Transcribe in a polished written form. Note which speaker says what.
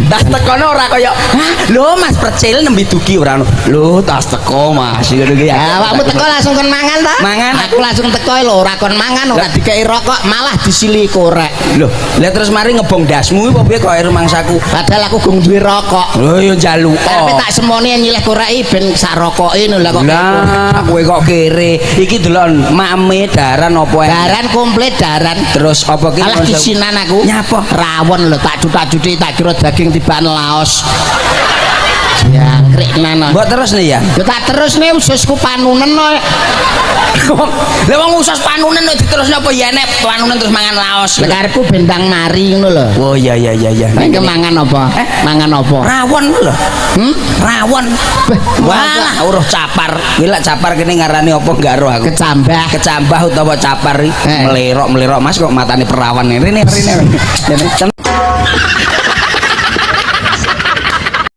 Speaker 1: Tas tekono ora kaya, "Lho Mas percil nembe dugi ora ono." "Lho tas teko Mas." Ngono ki.
Speaker 2: Awakmu teko langsung kon mangan ta?
Speaker 1: Mangan.
Speaker 2: Aku langsung teko lho ora kon mangan ora dikei rokok malah disili korek.
Speaker 1: Lho, lah terus mari ngebong dasmu apa piye kok ae rumangsaku?
Speaker 2: Padahal aku gong duwe rokok.
Speaker 1: Lho ya njaluk.
Speaker 2: Tapi tak semoni nyilih korek ben sak rokoke lho lah kok.
Speaker 1: Lah, kowe kok kere. Iki delon mame daran apa ae?
Speaker 2: Daran komplit daran.
Speaker 1: Terus apa ki?
Speaker 2: Alah disinan aku.
Speaker 1: Nyapa?
Speaker 2: Rawon lho tak juta-juti tak kira daging tibaan laos. Ya, kriknan.
Speaker 1: Mbok terus nih ya.
Speaker 2: Yo tak terus nih ususku panunen kok.
Speaker 1: Lah wong usus panunen kok diterusno apa ya nek panunen terus mangan laos.
Speaker 2: Karepku bendang mari ngono lho.
Speaker 1: Oh iya iya iya iya.
Speaker 2: Nek mangan apa? Mangan apa?
Speaker 1: Rawon lho. Rawon. Walah uruh capar. Kuwi lak capar kene ngarani apa enggak roh aku.
Speaker 2: Kecambah.
Speaker 1: Kecambah utawa capar iki. Melerok-melerok Mas kok matane perawan rene rene.